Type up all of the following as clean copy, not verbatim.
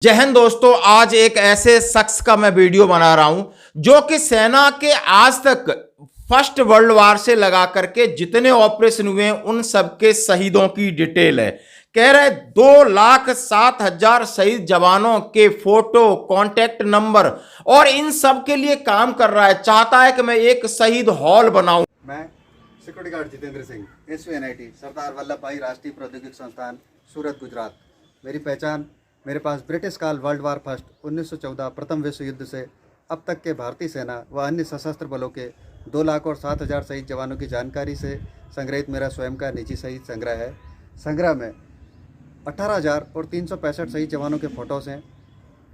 जय हिंद दोस्तों। आज एक ऐसे शख्स का मैं वीडियो बना रहा हूं जो कि सेना के आज तक फर्स्ट वर्ल्ड वार से लगा करके जितने ऑपरेशन हुए हैं उन सबके शहीदों की डिटेल है। कह रहे 2,07,000 शहीद जवानों के फोटो, कांटेक्ट नंबर और इन सब के लिए काम कर रहा है। चाहता है कि मैं एक शहीद हॉल बनाऊं। मैं security guard Jitendra Singh, SVNIT Sardar Vallabh भाई राष्ट्रीय प्रौद्योगिकी संस्थान, सूरत, गुजरात। मेरी पहचान, मेरे पास ब्रिटिश काल वर्ल्ड वार फर्स्ट 1914 प्रथम विश्व युद्ध से अब तक के भारतीय सेना व अन्य सशस्त्र बलों के 2,07,000 शहीद जवानों की जानकारी से संग्रहित मेरा स्वयं का निजी शहीद संग्रह है। संग्रह में 18,365 शहीद जवानों के फोटोज़ हैं।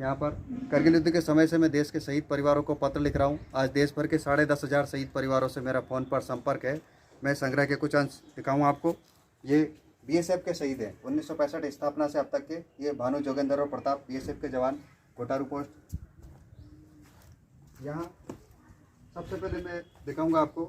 यहाँ पर करगिल युद्ध के समय से मैं देश के शहीद परिवारों को पत्र लिख रहा हूँ। आज देश भर के 10,500 शहीद परिवारों से मेरा फ़ोन पर संपर्क है। मैं संग्रह के कुछ अंश दिखाऊँ आपको। ये BSF के शहीद हैं 1965 स्थापना से अब तक के। ये भानु जोगेंद्र और प्रताप BSF के जवान, कोटारू पोस्ट। यहाँ सबसे पहले मैं दिखाऊंगा आपको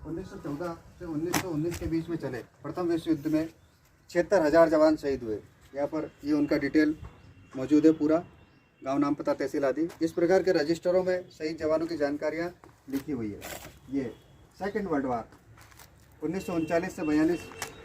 1914 से 1919 के बीच में चले प्रथम विश्व युद्ध में 76,000 जवान शहीद हुए। यहाँ पर ये उनका डिटेल मौजूद है, पूरा गांव, नाम, पता, तहसील आदि। इस प्रकार के रजिस्टरों में शहीद जवानों की जानकारियाँ लिखी हुई है। ये सेकेंड वर्ल्ड वार 1939 से 42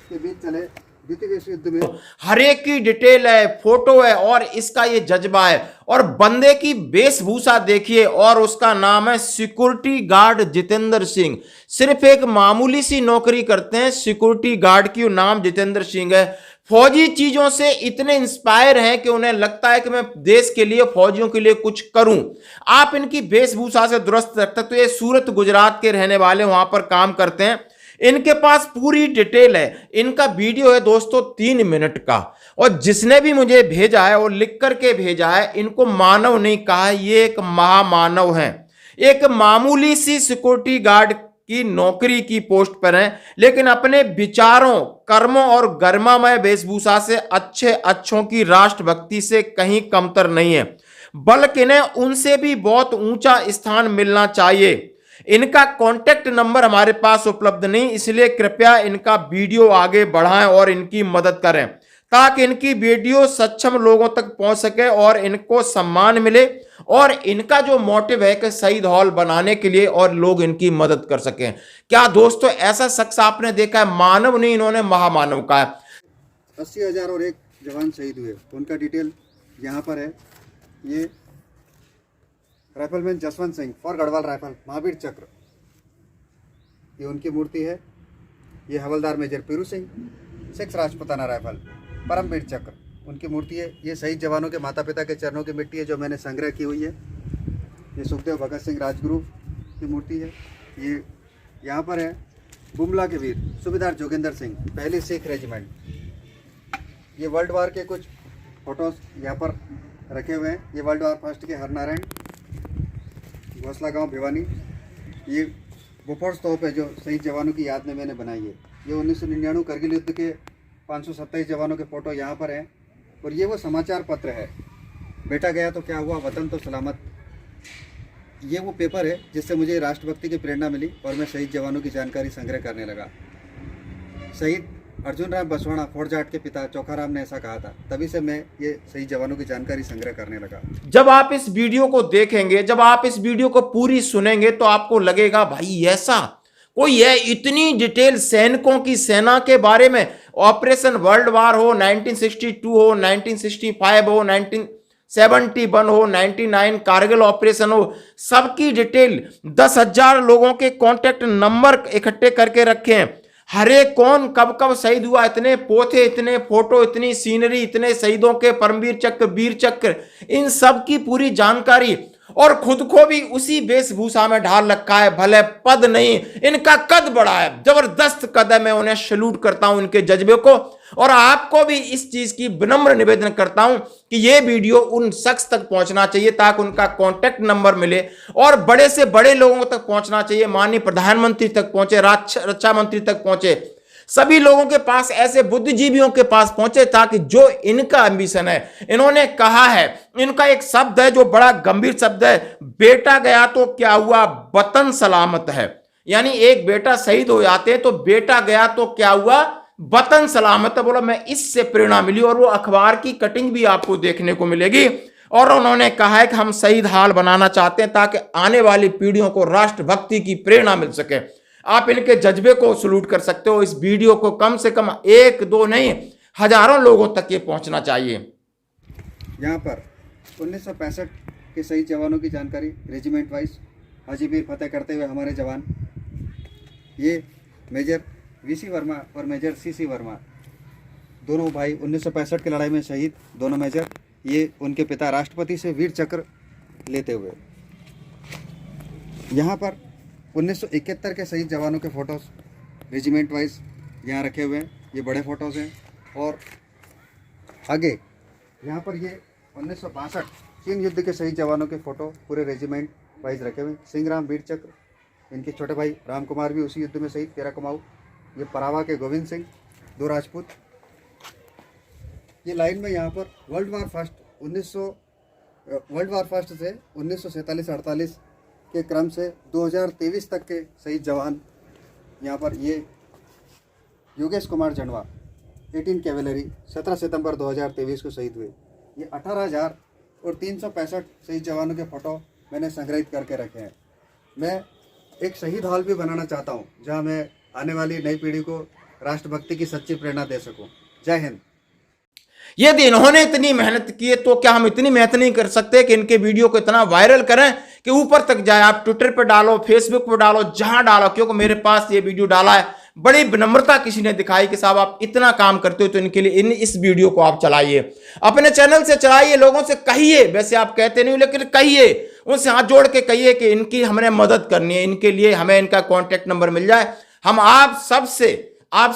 के बीच चले द्वितीय विश्व युद्ध में हर एक की डिटेल है, फोटो है और इसका ये जज्बा है। और बंदे की वेशभूषा देखिए और उसका नाम है सिक्योरिटी गार्ड जितेंद्र सिंह। सिर्फ एक मामूली सी नौकरी करते हैं सिक्योरिटी गार्ड की, नाम जितेंद्र सिंह है। फौजी चीजों से इतने इंस्पायर हैं कि उन्हें लगता है कि मैं देश के लिए, फौजियों के लिए कुछ करूं। आप इनकी वेशभूषा से दुरुस्त रखते। तो ये सूरत, गुजरात के रहने वाले, वहां पर काम करते हैं। इनके पास पूरी डिटेल है। इनका वीडियो है दोस्तों 3 मिनट का। और जिसने भी मुझे भेजा है और लिख करके भेजा है, इनको मानव नहीं कहा, ये एक महामानव हैं। एक मामूली सी सिक्योरिटी गार्ड की नौकरी की पोस्ट पर हैं, लेकिन अपने विचारों, कर्मों और गरिमामय वेशभूषा से अच्छों की राष्ट्रभक्ति से कहीं कमतर नहीं है, बल्कि इन्हें उनसे भी बहुत ऊंचा स्थान मिलना चाहिए। इनका कांटेक्ट नंबर हमारे पास उपलब्ध नहीं, इसलिए कृपया इनका वीडियो आगे बढ़ाएं और इनकी मदद करें ताकि इनकी वीडियो सक्षम लोगों तक पहुंच सके और इनको सम्मान मिले। और इनका जो मोटिव है कि शहीद हॉल बनाने के लिए और लोग इनकी मदद कर सकें। क्या दोस्तों ऐसा शख्स आपने देखा है? मानव नहीं, इन्होंने महामानव कहा है। 80,001 जवान शहीद हुए, उनका डिटेल यहाँ पर है। ये rifleman Jaswant Singh for Garhwal rifle, Mahavir चक्र, ये उनकी मूर्ति है। ये हवलदार मेजर पीरू सिंह, 6 राजपुताना राइफल, परमवीर चक्र, उनकी मूर्ति है। ये शहीद जवानों के माता पिता के चरणों की मिट्टी है जो मैंने संग्रह की हुई है। ये सुखदेव भगत सिंह राजगुरु की मूर्ति है। ये यहाँ पर है बुमला के वीर सूबेदार जोगेंद्र सिंह, पहली सिख रेजिमेंट। ये वर्ल्ड वार के कुछ फोटोज यहाँ पर रखे हुए हैं। ये वर्ल्ड वार फर्स्ट के हरनारायण, घोसला गांव, भिवानी। ये बोफोर्स तोप है जो शहीद जवानों की याद में मैंने बनाई है। ये 1999 करगिल युद्ध के 527 जवानों के फोटो यहाँ पर हैं। और ये वो समाचार पत्र है, बेटा गया तो क्या हुआ, वतन तो सलामत। ये वो पेपर है जिससे मुझे राष्ट्रभक्ति की प्रेरणा मिली और मैं शहीद जवानों की जानकारी संग्रह करने लगा। शहीद अर्जुन राम बसवाड़ा, फोर्ट जाट के पिता चोखाराम ने ऐसा कहा था। तभी से मैं ये शहीद जवानों की जानकारी संग्रह करने लगा। जब आप इस वीडियो को देखेंगे, जब आप इस वीडियो को पूरी सुनेंगे तो आपको लगेगा भाई ऐसा कोई है, इतनी डिटेल सैनिकों की, सेना के बारे में। ऑपरेशन वर्ल्ड वार हो, 1962 हो, 1965 हो, 1971 हो, 99 कारगिल ऑपरेशन हो, सबकी डिटेल 10,000 लोगों के कांटेक्ट नंबर इकट्ठे करके रखे हैं। हर एक कौन कब कब शहीद हुआ, इतने पोथे, इतने फोटो, इतनी सीनरी, इतने शहीदों के परमवीर चक्र, वीर चक्र, इन सब की पूरी जानकारी। और खुद को भी उसी वेशभूषा में ढाल रखा है। भले पद नहीं, इनका कद बड़ा है, जबरदस्त कद है। मैं उन्हें सैल्यूट करता हूं, इनके जज्बे को। और आपको भी इस चीज की विनम्र निवेदन करता हूं कि यह वीडियो उन शख्स तक पहुंचना चाहिए ताकि उनका कांटेक्ट नंबर मिले और बड़े से बड़े लोगों तक पहुंचना चाहिए। माननीय प्रधानमंत्री तक पहुंचे, रक्षा मंत्री तक पहुंचे, सभी लोगों के पास, ऐसे बुद्धिजीवियों के पास पहुंचे ताकि जो इनका एम्बिशन है। इन्होंने कहा है, इनका एक शब्द है जो बड़ा गंभीर शब्द है, बेटा गया तो क्या हुआ, वतन सलामत है। यानी एक बेटा शहीद हो जाते हैं तो बेटा गया तो क्या हुआ, वतन सलामत है। बोला मैं इससे प्रेरणा मिली, और वो अखबार की कटिंग भी आपको देखने को मिलेगी। और उन्होंने कहा है कि हम शहीद हाल बनाना चाहते हैं ताकि आने वाली पीढ़ियों को राष्ट्रभक्ति की प्रेरणा मिल सके। आप इनके जज्बे को सलूट कर सकते हो। इस वीडियो को कम से कम 1 2 नहीं, हजारों लोगों तक ये पहुंचना चाहिए। यहाँ पर 1965 के शहीद जवानों की जानकारी रेजिमेंट वाइज हाजीपीर फतेह करते हुए हमारे जवान, ये मेजर वीसी वर्मा और मेजर सीसी वर्मा, दोनों भाई 1965 की लड़ाई में शहीद, दोनों मेजर, ये उनके पिता राष्ट्रपति से वीर चक्र लेते हुए। यहाँ पर 1971 के शहीद जवानों के फ़ोटोज़ रेजिमेंट वाइज यहाँ रखे हुए हैं, ये बड़े फ़ोटोज़ हैं। और आगे यहाँ पर ये 1962 चीन युद्ध के शहीद जवानों के फ़ोटो पूरे रेजिमेंट वाइज रखे हुए हैं। सिंह-राम वीर चक्र, इनके छोटे भाई राम कुमार भी उसी युद्ध में शहीद, 13 कुमाऊँ। ये परावा के गोविंद सिंह, 2 राजपूत। ये लाइन में यहाँ पर वर्ल्ड वार फर्स्ट से 1947-48 के क्रम से 2023 तक के शहीद जवान, यहाँ पर ये योगेश कुमार जंडवा 18 कैवेलरी 17 सितंबर 2023 को शहीद हुए। ये 18,365 शहीद जवानों के फ़ोटो मैंने संग्रहित करके रखे हैं। मैं एक शहीद हॉल भी बनाना चाहता हूँ जहाँ मैं आने वाली नई पीढ़ी को राष्ट्रभक्ति की सच्ची प्रेरणा दे सकूँ। जय हिंद। यदि इन्होंने इतनी मेहनत की है तो क्या हम इतनी मेहनत नहीं कर सकते कि इनके वीडियो को इतना वायरल करें कि ऊपर तक जाए? आप ट्विटर पर डालो, फेसबुक पर डालो, जहां डालो। क्योंकि मेरे पास ये वीडियो डाला है, बड़ी विनम्रता किसी ने दिखाई कि साहब आप इतना काम करते हो तो इनके लिए इस वीडियो को आप चलाइए, अपने चैनल से चलाइए, लोगों से कहिए। वैसे आप कहते नहीं लेकिन कहिए, उनसे हाथ जोड़ के कहिए कि इनकी हमने मदद करनी है, इनके लिए हमें इनका कॉन्टेक्ट नंबर मिल जाए। हम आप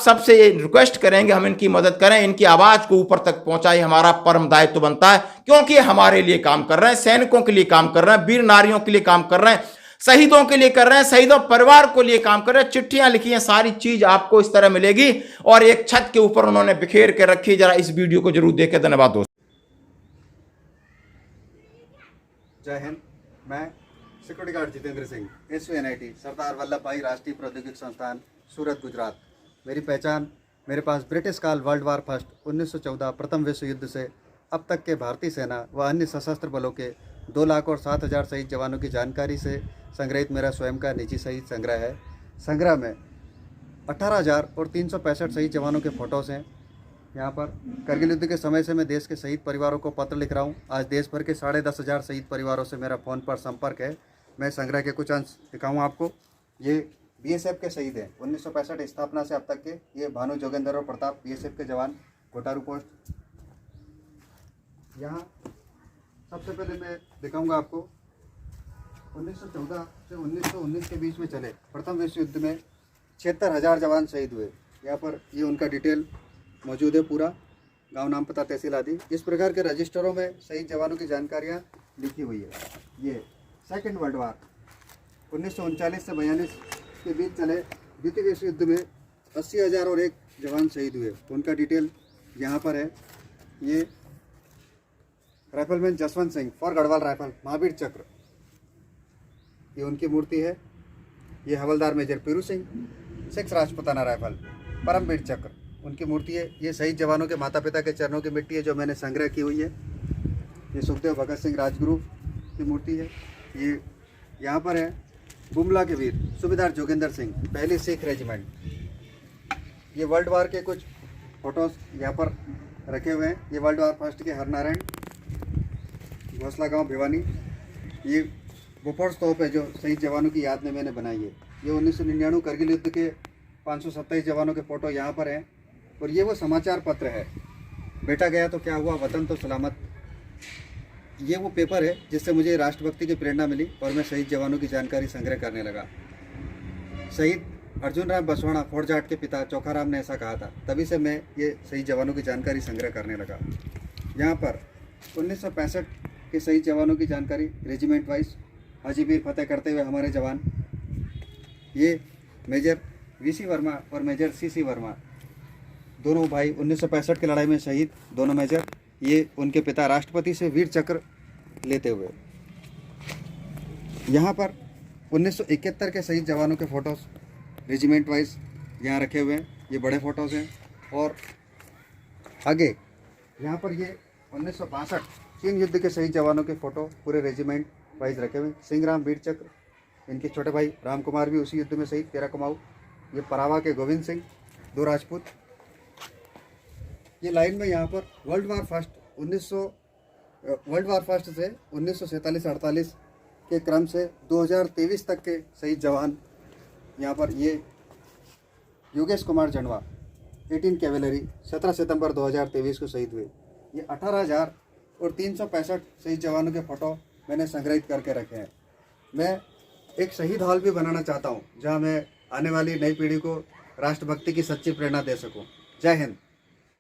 सबसे ये रिक्वेस्ट करेंगे, हम इनकी मदद करें, इनकी आवाज को ऊपर तक पहुंचाए। हमारा परम दायित्व बनता है, क्योंकि हमारे लिए काम कर रहे हैं, सैनिकों के लिए काम कर रहे हैं, वीर नारियों के लिए काम कर रहे हैं, शहीदों के लिए कर रहे हैं, शहीदों परिवार को लिए काम कर रहे हैं। चिट्ठियां लिखी हैं, सारी चीज आपको इस तरह मिलेगी और एक छत के ऊपर उन्होंने बिखेर के रखी। जरा इस वीडियो को जरूर देखें। धन्यवाद दोस्तों। जय हिंद। मैं security guard Jitendra Singh, SVNIT Sardar Vallabh भाई राष्ट्रीय प्रौद्योगिकी संस्थान, सूरत, गुजरात। मेरी पहचान, मेरे पास ब्रिटिश काल वर्ल्ड वार फर्स्ट 1914 प्रथम विश्व युद्ध से अब तक के भारतीय सेना व अन्य सशस्त्र बलों के 2,07,000 शहीद जवानों की जानकारी से संग्रहित मेरा स्वयं का निजी शहीद संग्रह है। संग्रह में 18,365 शहीद जवानों के फ़ोटोज़ हैं। यहाँ पर करगिल युद्ध के समय से मैं देश के शहीद परिवारों को पत्र लिख रहा हूँ। आज देश भर के 10,500 शहीद परिवारों से मेरा फ़ोन पर संपर्क है। मैं संग्रह के कुछ अंश दिखाऊँ आपको। ये BSF के शहीद हैं, 1965 स्थापना से अब तक के। ये भानु जोगेंद्र और प्रताप, BSF के जवान, कोटारू पोस्ट। यहाँ सबसे पहले मैं दिखाऊंगा आपको 1914 से 1919 के बीच में चले प्रथम विश्व युद्ध में 76,000 जवान शहीद हुए। यहाँ पर ये उनका डिटेल मौजूद है, पूरा गांव, नाम, पता, तहसील आदि। इस प्रकार के रजिस्टरों में शहीद जवानों की जानकारियाँ लिखी हुई है। ये सेकेंड वर्ल्ड वार 1939 से 42 के बीच चले द्वितीय विश्व युद्ध में 80,000 और 1 जवान शहीद हुए। उनका डिटेल यहाँ पर है। ये rifleman Jaswant Singh for Garhwal rifle, Mahavir चक्र, ये उनकी मूर्ति है। ये हवलदार मेजर पीरू सिंह, 6 राजपुताना राइफल, परमवीर चक्र, उनकी मूर्ति है। ये शहीद जवानों के माता पिता के चरणों की मिट्टी है जो मैंने संग्रह की हुई है। ये सुखदेव भगत सिंह राजगुरु की मूर्ति है। ये यहाँ पर है बुमला के वीर सूबेदार जोगेंद्र सिंह, पहली सिख रेजिमेंट। ये वर्ल्ड वार के कुछ फोटोज़ यहाँ पर रखे हुए हैं। ये वर्ल्ड वार फर्स्ट के हरनारायण, घोसला गांव, भिवानी। ये बोफोर्स तोप है जो शहीद जवानों की याद में मैंने बनाई है। ये 1999 करगिल युद्ध के 527 जवानों के फ़ोटो यहाँ पर हैं। और ये वो समाचार पत्र है, बेटा गया तो क्या हुआ, वतन तो सलामत। ये वो पेपर है जिससे मुझे राष्ट्रभक्ति की प्रेरणा मिली और मैं शहीद जवानों की जानकारी संग्रह करने लगा। शहीद अर्जुन राम बसवाड़ा फोर्ट के पिता चोखाराम ने ऐसा कहा था, तभी से मैं ये शहीद जवानों की जानकारी संग्रह करने लगा। यहाँ पर 1965 के शहीद जवानों की जानकारी रेजिमेंट वाइज हाजीपीर फतेह करते हुए हमारे जवान, ये मेजर VC वर्मा और मेजर CC वर्मा, दोनों भाई 1965 की लड़ाई में शहीद, दोनों मेजर, ये उनके पिता राष्ट्रपति से वीर चक्र लेते हुए। यहाँ पर 1971 के शहीद जवानों के फ़ोटोज़ रेजिमेंट वाइज यहाँ रखे हुए हैं। ये बड़े फ़ोटोज़ हैं। और आगे यहाँ पर ये 1962 चीन युद्ध के शहीद जवानों के फ़ोटो पूरे रेजिमेंट वाइज रखे हुए। सिंहराम वीर चक्र, इनके छोटे भाई राम कुमार भी उसी युद्ध में शहीद, 13 कुमाऊँ। ये परावा के गोविंद सिंह, 2 राजपूत। ये लाइन में यहाँ पर वर्ल्ड वार फर्स्ट से 1947-48 के क्रम से 2023 तक के शहीद जवान यहाँ पर ये योगेश कुमार जंडवा 18 कैवेलरी 17 सितंबर 2023 को शहीद हुए। ये 18,000 और 365 शहीद जवानों के फ़ोटो मैंने संग्रहित करके रखे हैं। मैं एक शहीद हॉल भी बनाना चाहता हूँ जहाँ मैं आने वाली नई पीढ़ी को राष्ट्रभक्ति की सच्ची प्रेरणा दे सकूँ। जय हिंद।